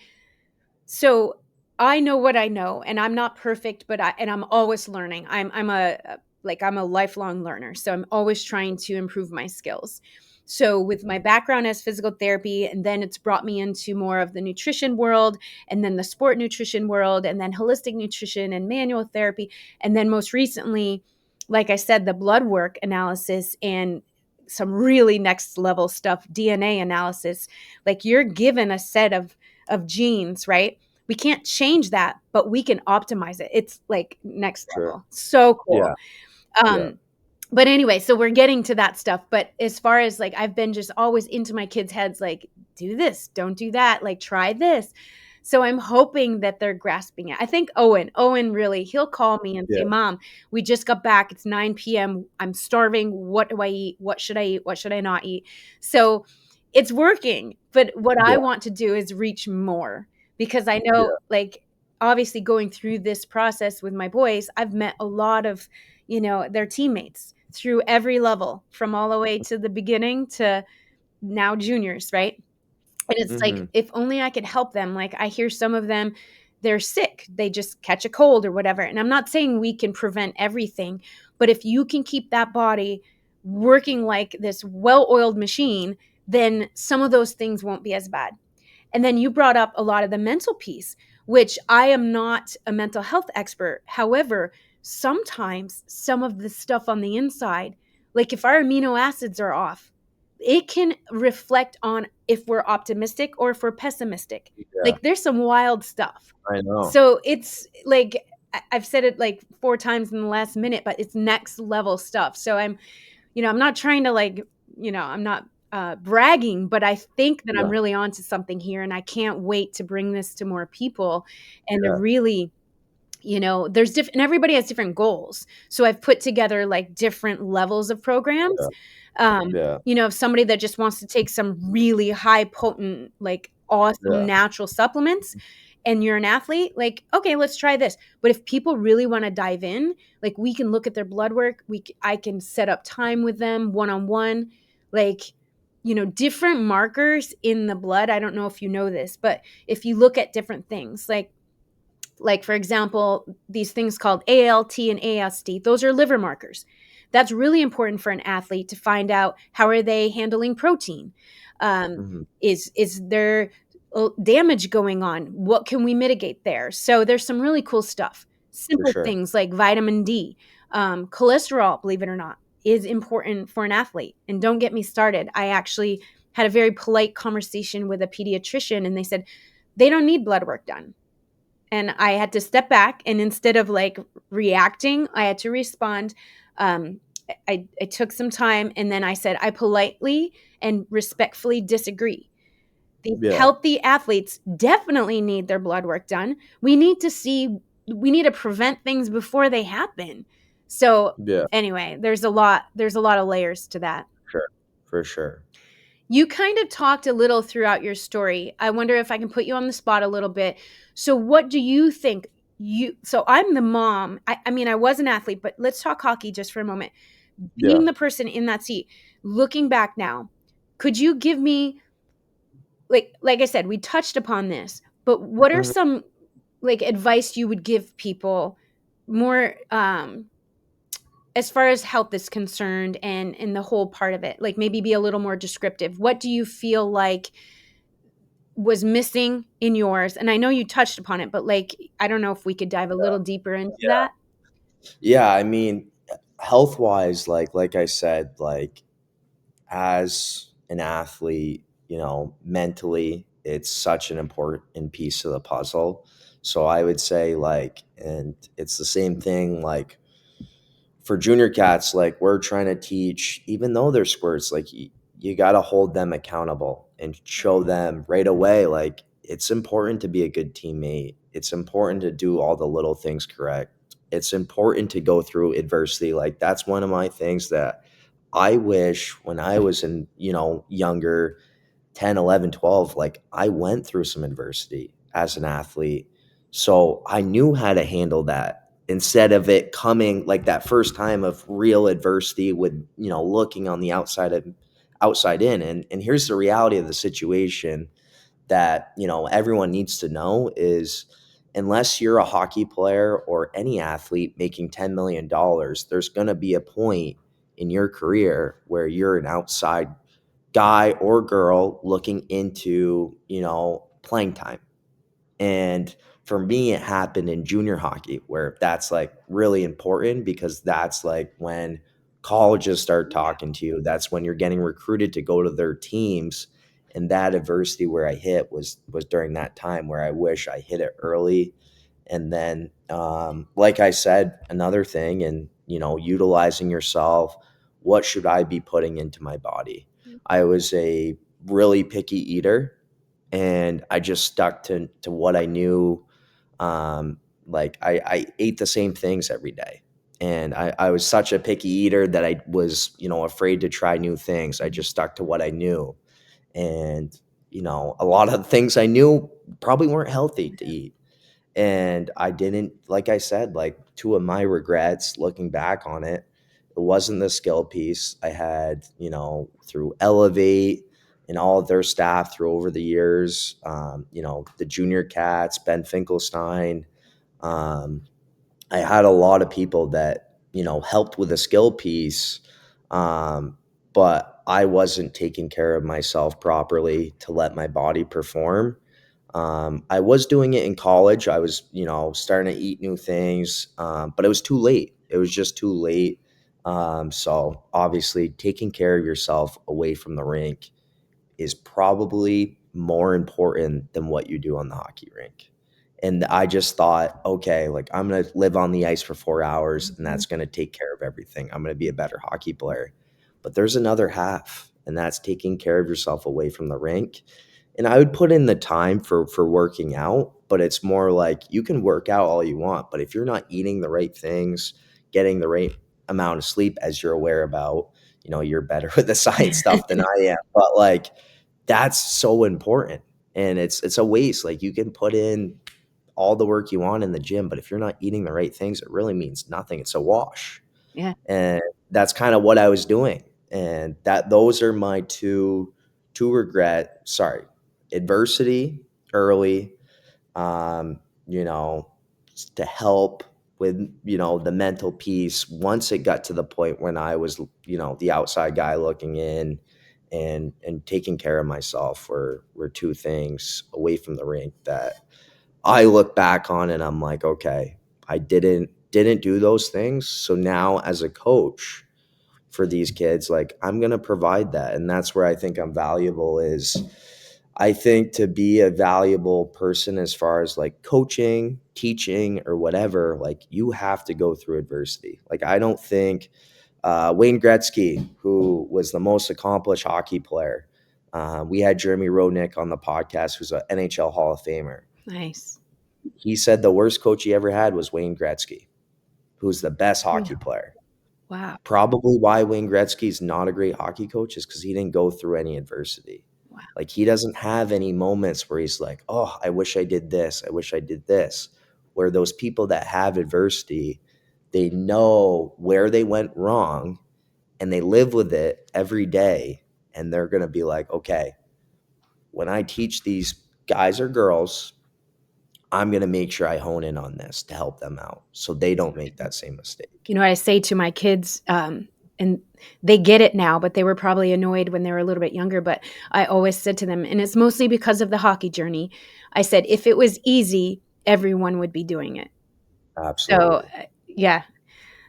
so I know what I know, and I'm not perfect, but I'm always learning. I'm a lifelong learner, so I'm always trying to improve my skills. So with my background as physical therapy, and then it's brought me into more of the nutrition world, and then the sport nutrition world, and then holistic nutrition and manual therapy, and then most recently, like I said, the blood work analysis and some really next level stuff, DNA analysis. Like, you're given a set of genes, right? We can't change that, but we can optimize it. It's like next sure. level. So cool. Yeah, yeah, Um, but anyway, so we're getting to that stuff. But as far as like, I've been just always into my kids' heads, like, do this, don't do that, like, try this. So I'm hoping that they're grasping it. I think Owen really, he'll call me and say, Yeah. "Mom, we just got back. It's 9 p.m. I'm starving. What do I eat? What should I eat? What should I not eat?" So it's working. But what I Yeah. want to do is reach more, because I Yeah. know, like, obviously going through this process with my boys, I've met a lot of, their teammates through every level, from all the way to the beginning to now juniors, right? And it's like, Mhm. if only I could help them. Like, I hear some of them, they're sick, they just catch a cold or whatever. And I'm not saying we can prevent everything, but if you can keep that body working like this well-oiled machine, then some of those things won't be as bad. And then you brought up a lot of the mental piece, which I am not a mental health expert. However, sometimes some of the stuff on the inside, like if our amino acids are off, it can reflect on if we're optimistic or if we're pessimistic. Yeah. Like, there's some wild stuff. I know. So it's like, I've said it like 4 times in the last minute, but it's next level stuff. So I'm not trying to, like, I'm not bragging, but I think that I'm Yeah. really onto something here, and I can't wait to bring this to more people and to Yeah. really, there's different, and everybody has different goals. So I've put together like different levels of programs. Yeah. Yeah. If somebody that just wants to take some really high potent, like awesome Yeah. natural supplements, and you're an athlete, like, okay, let's try this. But if people really want to dive in, like, we can look at their blood work. I can set up time with them one-on-one, like, different markers in the blood. I don't know if you know this, but if you look at different things, like for example, these things called ALT and AST, those are liver markers. That's really important for an athlete to find out, how are they handling protein. Mhm. Is there damage going on? What can we mitigate there? So there's some really cool stuff. For Simple sure. things like vitamin D, cholesterol, believe it or not, is important for an athlete. And don't get me started. I actually had a very polite conversation with a pediatrician, and they said they don't need blood work done. And I had to step back, and instead of like reacting, I had to respond. Um, I took some time, and then I said, I politely and respectfully disagree. These Yeah. healthy athletes definitely need their blood work done. We need to prevent things before they happen. So Yeah. anyway, there's a lot of layers to that. Sure. For sure. You kind of talked a little throughout your story. I wonder if I can put you on the spot a little bit. So what do you think? So I'm the mom. I mean, I was an athlete, but let's talk hockey just for a moment. Yeah. Being the person in that seat, looking back now, could you give me, like I said, we touched upon this, but what are Mhm. some, like, advice you would give people more, as far as health is concerned, and the whole part of it? Like, maybe be a little more descriptive. What do you feel like was missing in yours? And I know you touched upon it, but, like, I don't know if we could dive a little deeper into Yeah. that. Yeah. I mean, health wise, like I said, like as an athlete, mentally, it's such an important piece of the puzzle. So I would say, like, and it's the same thing, like for junior cats, like we're trying to teach, even though they're squirts, like you got to hold them accountable and show them right away, like it's important to be a good teammate. It's important to do all the little things correct. It's important to go through adversity. Like that's one of my things that I wish when I was in, younger, 10, 11, 12, like I went through some adversity as an athlete. So I knew how to handle that instead of it coming like that first time of real adversity with, looking on the outside in. And here's the reality of the situation that, everyone needs to know is unless you're a hockey player or any athlete making $10 million, there's going to be a point in your career where you're an outside guy or girl looking into, playing time. And for me, it happened in junior hockey where that's like really important because that's like when colleges start Yeah. talking to you. That's when you're getting recruited to go to their teams. And that adversity where I hit was during that time where I wish I hit it early. And then, like I said, another thing, and utilizing yourself. What should I be putting into my body? I was a really picky eater, and I just stuck to what I knew. Like I ate the same things every day. And I was such a picky eater that I was, afraid to try new things. I just stuck to what I knew. And, a lot of the things I knew probably weren't healthy to eat. And I didn't, like I said, like two of my regrets looking back on it, it wasn't the skill piece. I had, through Elevate and all of their staff through over the years, the junior cats, Ben Finkelstein. Um, I had a lot of people that, helped with the skill piece. But I wasn't taking care of myself properly to let my body perform. I was doing it in college. I was, starting to eat new things, but it was too late. It was just too late. So obviously, taking care of yourself away from the rink is probably more important than what you do on the hockey rink. And I just thought, okay, like I'm going to live on the ice for 4 hours and that's going to take care of everything. I'm going to be a better hockey player. But there's another half, and that's taking care of yourself away from the rink. And I would put in the time for working out, but it's more like you can work out all you want, but if you're not eating the right things, getting the right amount of sleep, as you're aware about, you're better with the science stuff than I am. But like that's so important. And it's a waste. Like you can put in all the work you want in the gym, but if you're not eating the right things, it really means nothing. It's a wash. Yeah. And that's kind of what I was doing. And those are my adversity early, um, you know, to help with, the mental piece once it got to the point when I was, the outside guy looking in and taking care of myself were two things away from the rink that I look back on and I'm like, okay, I didn't do those things. So now as a coach for these kids, like I'm going to provide that. And that's where I think I'm valuable is I think to be a valuable person as far as like coaching, teaching or whatever, like you have to go through adversity. Like I don't think Wayne Gretzky, who was the most accomplished hockey player, we had Jeremy Roenick on the podcast, who's an NHL Hall of Famer. Nice. He said the worst coach he ever had was Wayne Gretzky, who's the best hockey player. Wow. Probably why Wayne Gretzky's not a great hockey coach is because he didn't go through any adversity. Wow. Like he doesn't have any moments where he's like, oh, I wish I did this. I wish I did this. Where those people that have adversity, they know where they went wrong and they live with it every day. And they're going to be like, okay, when I teach these guys or girls, I'm going to make sure I hone in on this to help them out so they don't make that same mistake. You know, I say to my kids, and they get it now, but they were probably annoyed when they were a little bit younger. But I always said to them, and it's mostly because of the hockey journey, I said, if it was easy, everyone would be doing it. So, Absolutely. yeah.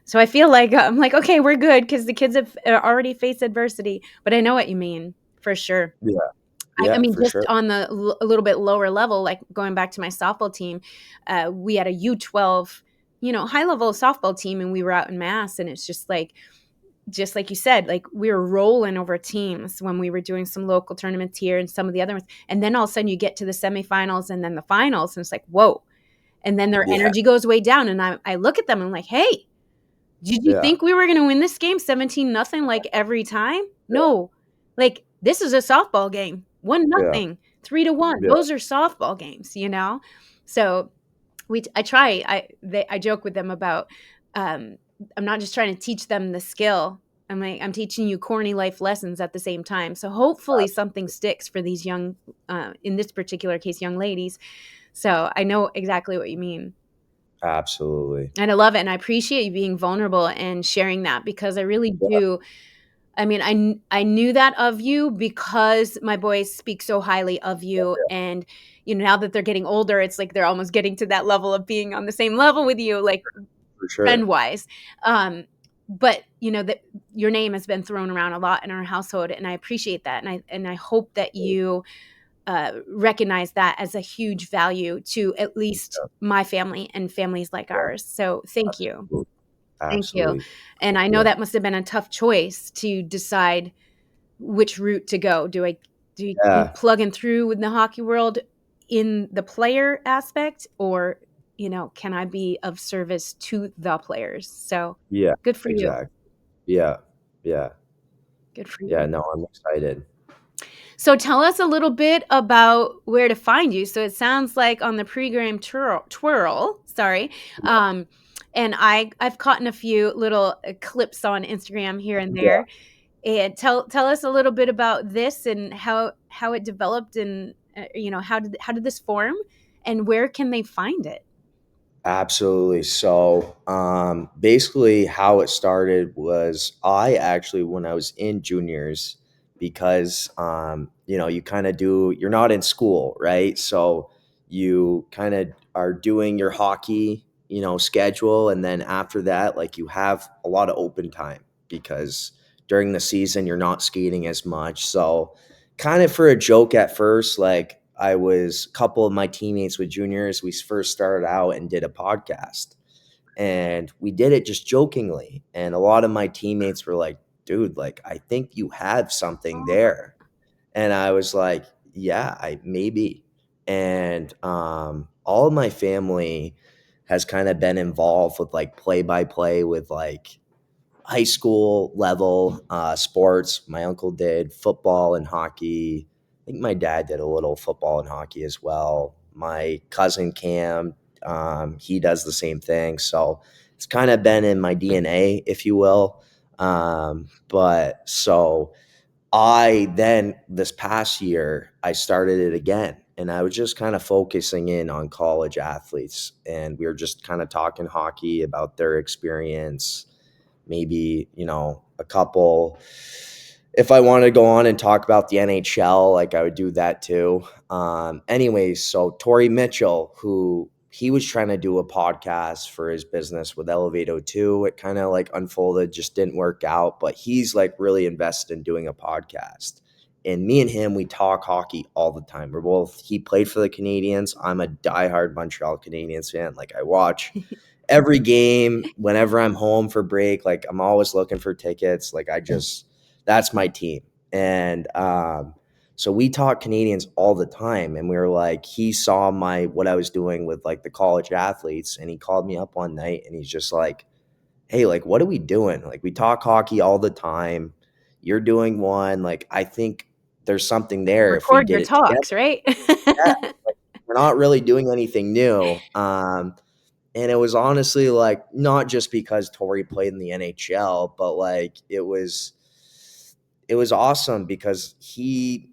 So I feel like I'm like, okay, we're good because the kids have already faced adversity. But I know what you mean for sure. Yeah. I Yeah, mean, for just sure. on the a little bit lower level, like going back to my softball team, we had a U12, high level softball team, and we were out in Mass, and it's just like you said, like we were rolling over teams when we were doing some local tournaments here and some of the other ones, and then all of a sudden you get to the semifinals and then the finals, and it's like whoa, and then their Yeah. energy goes way down, and I look at them and I'm like, hey, did you Yeah. think we were going to win this game 17-0 like every time? No. Like this is a softball game. 1-0, Yeah. 3-1. Yeah. Those are softball games. So I joke with them about um I'm not just trying to teach them the skill. I'm like I'm teaching you corny life lessons at the same time. So hopefully something sticks for these young in this particular case young ladies. So I know exactly what you mean. Absolutely. And I love it, and I appreciate you being vulnerable and sharing that because I really Yeah. do. I mean, I knew that of you because my boys speak so highly of you, and now that they're getting older, it's like they're almost getting to that level of being on the same level with you, like For sure. friend-wise. But that your name has been thrown around a lot in our household, and I appreciate that, and I hope that you recognize that as a huge value to at least Yeah. my family and families like Yeah. ours. So thank you. Absolutely. Thank you. Absolutely. And I know Yeah. that must have been a tough choice to decide which route to go. you Yeah. plug and through with the hockey world in the player aspect, or can I be of service to the players? So Yeah. good for you. Exactly. Yeah. Yeah. Good for Yeah. you. No, I'm excited. So tell us a little bit about where to find you. So it sounds like on the Pregame Twirl, sorry. Um, and I've caught in a few little clips on Instagram here and Yeah. there. And tell us a little bit about this and how it developed, and how did this form, and where can they find it? Absolutely. So, basically, how it started was I actually, when I was in juniors, because, you kind of you're not in school, right? So, you kind of are doing your hockey, schedule. And then after that, like you have a lot of open time because during the season, you're not skating as much. So, kind of for a joke at first, like I was a couple of my teammates with juniors, we first started out and did a podcast. And we did it just jokingly. And a lot of my teammates were like, dude, like, I think you have something there. And I was like, yeah, I maybe. And all of my family has kind of been involved with like play by play with like high school level sports. My uncle did football and hockey. I think my dad did a little football and hockey as well. My cousin Cam, he does the same thing. So it's kind of been in my DNA, if you will. But so I then this past year I started it again, and I was just kind of focusing in on college athletes, and we were just kind of talking hockey about their experience, maybe, a couple. If I wanted to go on and talk about the NHL, like I would do that too. Anyways, so Tori Mitchell, who he was trying to do a podcast for his business with Elevato 2. It kind of like unfolded, just didn't work out, but he's like really invested in doing a podcast. And me and him, we talk hockey all the time. He played for the Canadians. I'm a diehard Montreal Canadiens fan. Like I watch every game whenever I'm home for break. Like I'm always looking for tickets. Like that's my team. And so we talk Canadians all the time. And we were like, he saw what I was doing with like the college athletes, and he called me up one night and he's just like, hey, like, what are we doing? Like, we talk hockey all the time. You're doing one. Like, I think there's something there if we Record your did it together. talks, right? Yeah, like, we're not really doing anything new. And it was honestly like not just because Tori played in the NHL, but like it was awesome because he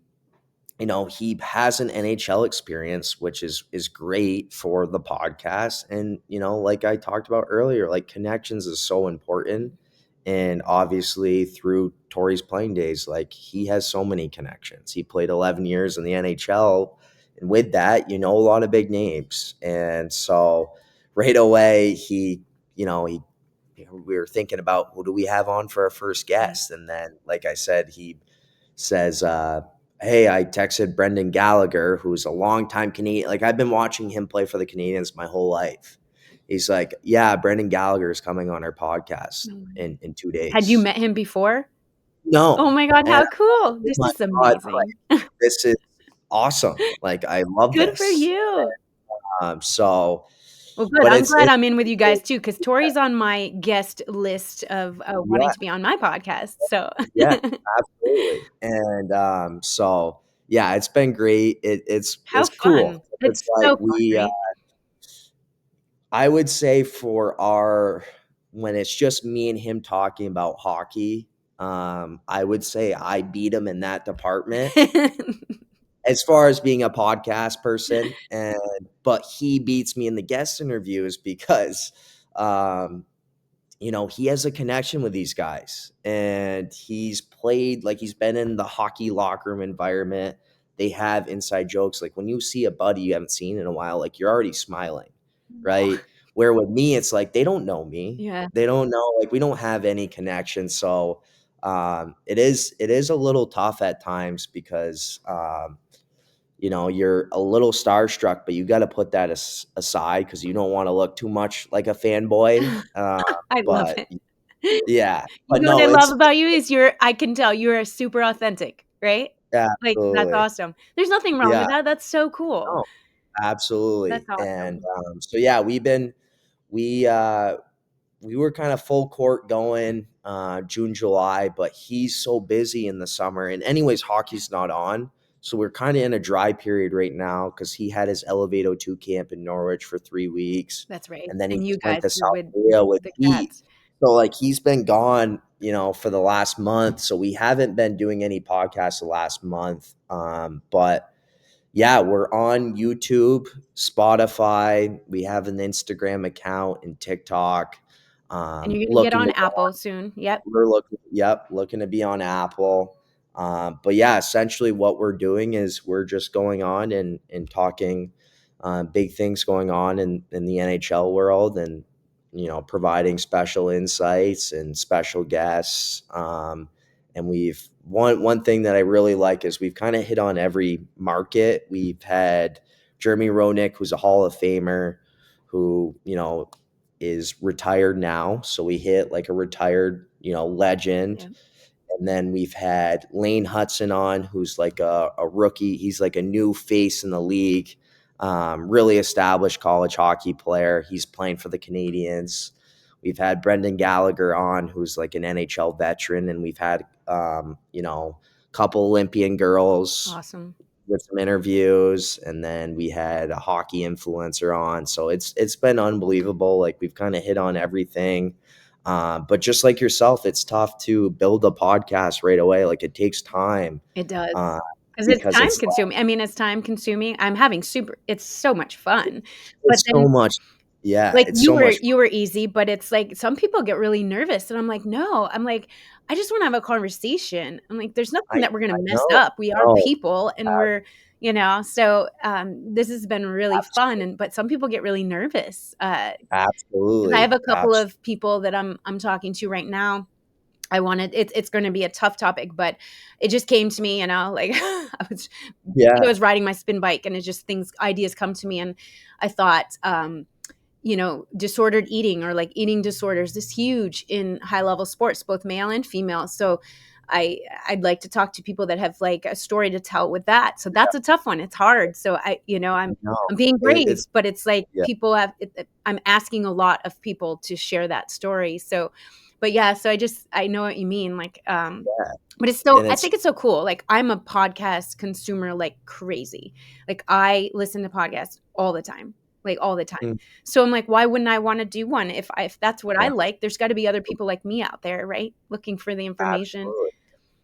has an NHL experience, which is great for the podcast. And, like I talked about earlier, like connections is so important. And obviously through Tori's playing days, like he has so many connections. He played 11 years in the NHL. And with that, a lot of big names. And so right away, we were thinking about who do we have on for our first guest. And then, like I said, he says, hey, I texted Brendan Gallagher, who's a longtime Canadian. Like I've been watching him play for the Canadians my whole life. He's like, yeah, Brendan Gallagher is coming on our podcast in 2 Had you days. met him before? Oh No. my God, And how cool. oh This my is God, amazing. this is awesome. Like I love Good for this. you. So, Well, good. but I'm it's glad it's I'm in with you guys too, because Tori's on my guest list of wanting yeah, to be on my podcast. So yeah, absolutely. And so yeah, it's been great. how It's cool. fun. It's It's like so fun, right? I would say for when it's just me and him talking about hockey, I would say I beat him in that department as far as being a podcast person. But he beats me in the guest interviews because um, he has a connection with these guys, and he's played, like he's been in the hockey locker room environment. They have inside jokes. Like when you see a buddy you haven't seen in a while, like you're already smiling, right? Where with me, it's like they don't know me. Yeah. They don't know, like we don't have any connection. So it is a little tough at times because you're a little starstruck, but you got to put that aside because you don't want to look too much like a fanboy. I love But it. yeah, You but know what no, I love it's about you is I can tell you're super authentic, right? Like, that's Absolutely. awesome. There's nothing wrong Yeah. with that, that's so cool. No, absolutely. That's And, awesome. so yeah, we, uh we were kind of full court going June, July, but he's so busy in the summer. And anyways, hockey's not on. So we're kind of in a dry period right now because he had his Elevato 2 camp in Norwich for 3 weeks. That's right, And then he and you just went guys to were South with Korea with the Pete. cats. So like he's been gone, for the last month. So we haven't been doing any podcasts the last month. But yeah, we're on YouTube, Spotify. We have an Instagram account and TikTok. And you're gonna get Looking on to go Apple soon, yep. we're looking yep, looking to be on Apple. But yeah, essentially what we're doing is we're just going on and talking big things going on in the NHL world and providing special insights and special guests. And we've one thing that I really like is we've kind of hit on every market. We've had Jeremy Roenick, who's a Hall of Famer, who is retired now. So we hit like a retired, legend. Yeah. And then we've had Lane Hudson on, who's like a rookie. He's like a new face in the league, really established college hockey player. He's playing for the Canadians. We've had Brendan Gallagher on, who's like an NHL veteran. And we've had, a couple Olympian girls Awesome. with some interviews, and then we had a hockey influencer on. So it's been unbelievable. Like we've kind of hit on everything. But just like yourself, it's tough to build a podcast right away. Like it takes time It does, uh, because it's because time consuming. I mean, it's time consuming. I'm having super it's so much fun, but it's so then, much. Yeah, like, it's so much. you were easy, but it's like some people get really nervous, and I'm like, "No." I'm like, "I just wanna have a conversation." I'm like, "There's nothing that we're gonna I mess know. up. We are No, people, and we're" so, this has been really fun, absolutely, and but some people get really nervous, 'cause I have absolutely, a couple absolutely. of people that I'm talking to right now. It's gonna be a tough topic, but it just came to me, like, I Yeah, was riding my spin bike, and it just ideas come to me, and I thought, disordered eating or like eating disorders is huge in high level sports, both male and female. So I I'd like to talk to people that have like a story to tell with that. So that's a tough one. It's hard. So no, I'm being brave, it's but it's like yeah, people I'm asking a lot of people to share that story. So, but yeah, so I know what you mean. Like, yeah, but it's still and I it's think it's so cool. Like, I'm a podcast consumer like crazy. Like, I listen to podcasts all the time, like, all the time. mm, So I'm like, why wouldn't I wanna do one? If that's what I no, like, there's gotta be other people like me out there, right? Looking for the information. absolutely,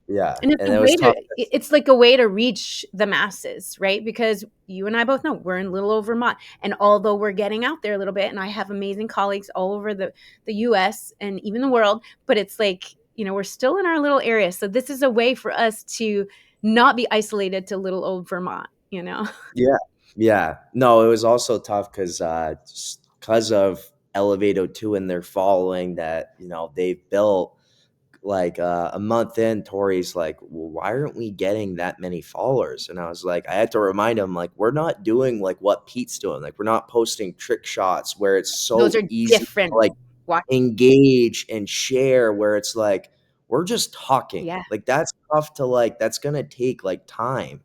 yeah, And it's and a it was way to tough. it's like a way to reach the masses, right? Because you and I both know we're in little old Vermont, and although we're getting out there a little bit, and I have amazing colleagues all over the US and even the world, but it's like, we're still in our little area. So this is a way for us to not be isolated to little old Vermont, you know? Yeah, yeah. No, it was also tough because just 'cause of Elevato 2 and their following that, they've built, like, a month in, Tori's like, "Well, why aren't we getting that many followers?" And I was like I had to remind him, like, "We're not doing, like, what Pete's doing, like, we're not posting trick shots where it's Those so are easy to, different. like, Watch. engage and share, where it's like, we're just talking." Yeah. Like, that's tough to, like that's gonna take, like, time,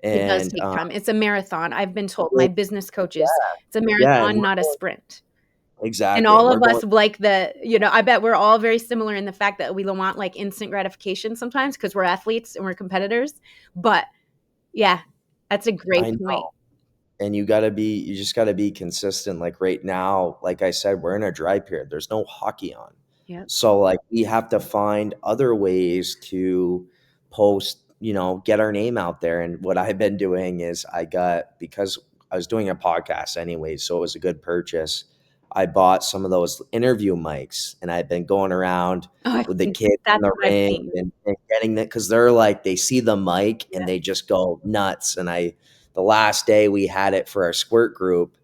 It does and, take time. It's a marathon. I've been told, my it business yeah. coaches, it's a Yeah, and marathon, we're not a going sprint. And exactly, and all we're of us going like I bet we're all very similar in the fact that we don't want like instant gratification sometimes because we're athletes and we're competitors. But yeah, that's a great I point. know, and you just gotta be consistent, like, right now, like I said, we're in a dry period, there's no hockey on. Yep. So, like, we have to find other ways to post, get our name out there, and what I've been doing is because I was doing a podcast anyway, so it was a good purchase. I bought some of those interview mics, and I've been going around Oh, I've with the seen kids in that's the what I've ring seen. and getting that because they're like they see the mic and Yeah. they just go nuts. And the last day we had it for our squirt group,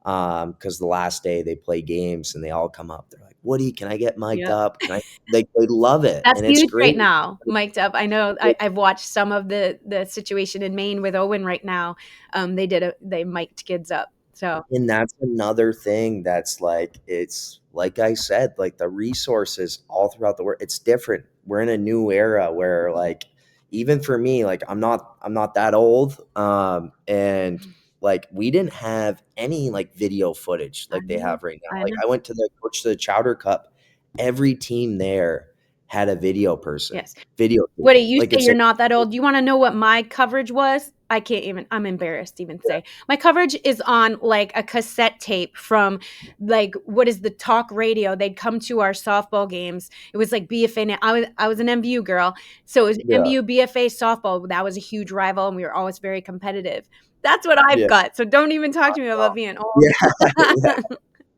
because the last day they play games and they all come up. They're like, "Woody, can I get mic'd Yep. up? Can I?" They love it, That's and it's huge great. right now, mic'd up. I know I've watched some of the situation in Maine with Owen right now. They mic'd kids up. So And that's another thing that's like it's like I said, like the resources all throughout the world, it's different. We're in a new era where like even for me, like I'm not that old. And like we didn't have any like video footage I like they know. have right now. I Like know. I went to the coach to the Chowder Cup. Every team there had a video person, Yes. What do videotaping. you Like say it's you're like not that old? You wanna know what my coverage was? I can't even I'm embarrassed to even yeah, say. My coverage is on, like, a cassette tape from, like, what is the talk radio? They'd come to our softball games. It was like BFA now I was an MVU girl, so it was yeah, MVU, BFA softball. That was a huge rival, and we were always very competitive. That's what I've yeah, got, so don't even talk to me about being old. yeah, yeah,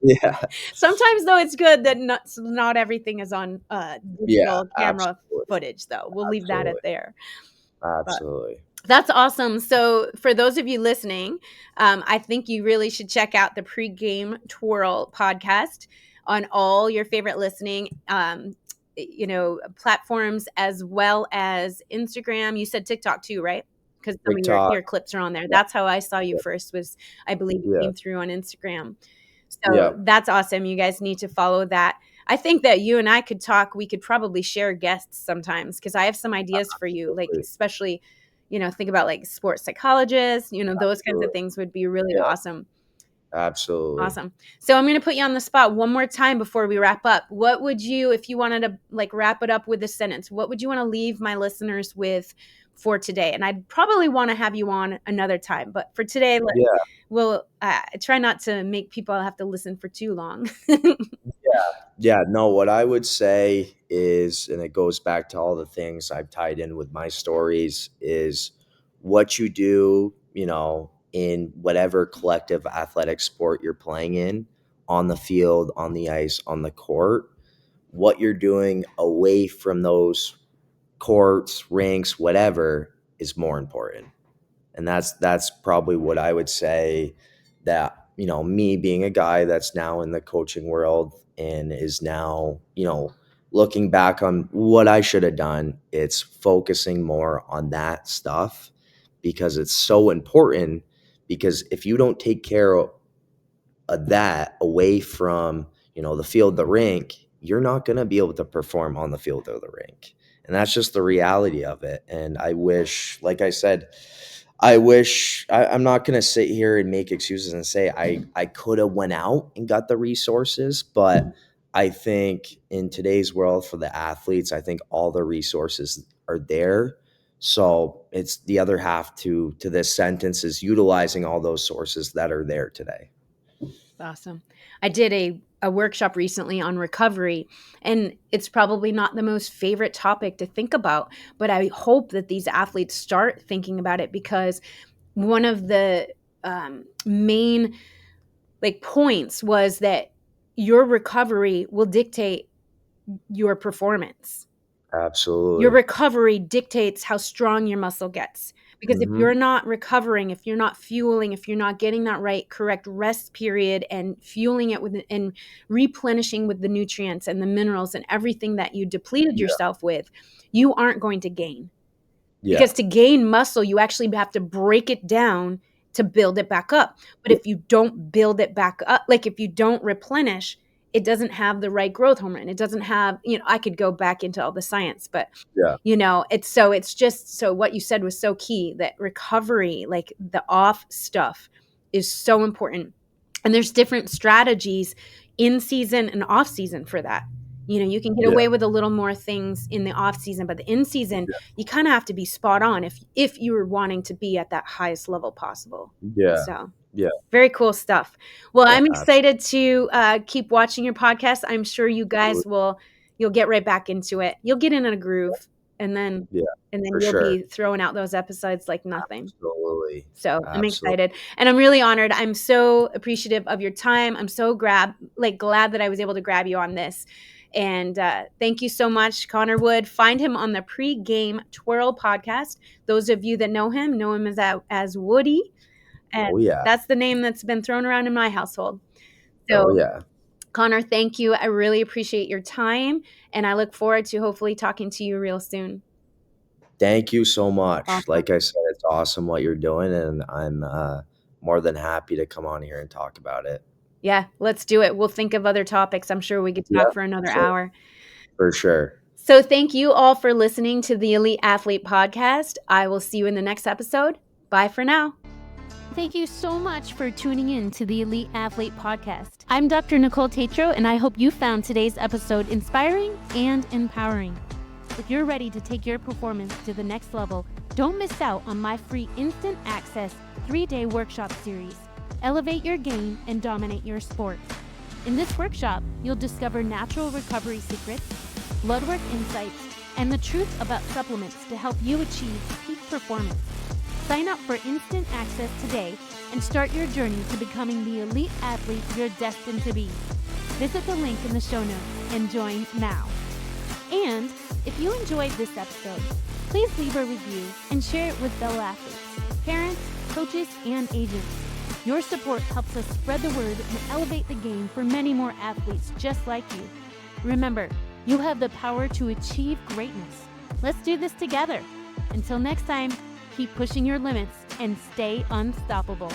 yeah, Sometimes, though, it's good that not everything is on, yeah, digital camera absolutely, footage, though. We'll leave that absolutely, at there. But absolutely. that's awesome. So, for those of you listening, I think you really should check out the Pregame Twirl podcast on all your favorite listening, platforms, as well as Instagram. You said TikTok too, right? Because some of TikTok, your clips are on there. yeah, That's how I saw you yeah, first. Was I believe it yeah, came through on Instagram. yeah, So that's awesome. You guys need to follow that. I think that you and I could talk. We could probably share guests sometimes because I have some ideas for you, like absolutely, especially, think about like sports psychologists, those kinds of absolutely, things would be really yeah, awesome. absolutely. Awesome. So I'm going to put you on the spot one more time before we wrap up. What would you, if you wanted to like wrap it up with a sentence, what would you want to leave my listeners with for today? And I'd probably want to have you on another time, but for today, Yeah, we'll try not to make people have to listen for too long. yeah, no, what I would say is, and it goes back to all the things I've tied in with my stories, is what you do, in whatever collective athletic sport you're playing in, on the field, on the ice, on the court, what you're doing away from those courts, rinks, whatever is more important. And that's probably what I would say, that me being a guy that's now in the coaching world and is now looking back on what I should have done, it's focusing more on that stuff because it's so important. Because if you don't take care of that away from the field, the rink, you're not going to be able to perform on the field or the rink. And that's just the reality of it. And I wish, like I said, I'm not going to sit here and make excuses and say I could have went out and got the resources, but I think in today's world for the athletes, I think all the resources are there. So it's the other half to this sentence is utilizing all those sources that are there today. Awesome. I did a workshop recently on recovery, and it's probably not the most favorite topic to think about, but I hope that these athletes start thinking about it because one of the main like points was that your recovery will dictate your performance. Your Absolutely. recovery dictates how strong your muscle gets. Because if you're Mhm. not recovering, if you're not fueling, if you're not getting that right correct rest period and fueling it with and replenishing with the nutrients and the minerals and everything that you depleted Yeah. yourself with, you aren't going to gain. Yeah. Because to gain muscle, you actually have to break it down to build it back up. But Yeah. if you don't build it back up, like if you don't replenish, it doesn't have the right growth hormone. It doesn't have, I could go back into all the science, but Yeah. it's just so what you said was so key that recovery, like the off stuff, is so important. And there's different strategies in season and off season for that. You can get Yeah. away with a little more things in the off season, but the in season, you kind of have to be spot on if you were wanting to be at that highest level possible. Yeah. So Yeah. very cool stuff. Well, Yeah. I'm Absolutely. excited to keep watching your podcast. I'm sure you guys you'll get right back into it. You'll get in a groove, and then Yeah. For you'll sure. be throwing out those episodes like nothing. Absolutely. So I'm Absolutely. excited, and I'm really honored. I'm so appreciative of your time. I'm so glad that I was able to grab you on this. And thank you so much, Connor Wood. Find him on the Pregame Twirl podcast. Those of you that know him as Woody, Oh and yeah. that's the name that's been thrown around in my household. Oh So, yeah. Connor, thank you. I really appreciate your time, and I look forward to hopefully talking to you real soon. Thank you so much. Awesome. Like I said, it's awesome what you're doing, and I'm more than happy to come on here and talk about it. Yeah, let's do it. We'll think of other topics. I'm sure we could Yeah, talk for for another sure. hour. For sure. So thank you all for listening to the Elite Athlete Podcast. I will see you in the next episode. Bye for now. Thank you so much for tuning in to the Elite Athlete Podcast. I'm Dr. Nicole Tatro, and I hope you found today's episode inspiring and empowering. If you're ready to take your performance to the next level, don't miss out on my free instant access 3-day workshop series, Elevate Your Game and Dominate Your Sport. In this workshop, you'll discover natural recovery secrets, blood work insights, and the truth about supplements to help you achieve peak performance. Sign up for instant access today and start your journey to becoming the elite athlete you're destined to be. Visit the link in the show notes and join now. And if you enjoyed this episode, please leave a review and share it with fellow athletes, parents, coaches, and agents. Your support helps us spread the word and elevate the game for many more athletes just like you. Remember, you have the power to achieve greatness. Let's do this together. Until next time, keep pushing your limits and stay unstoppable.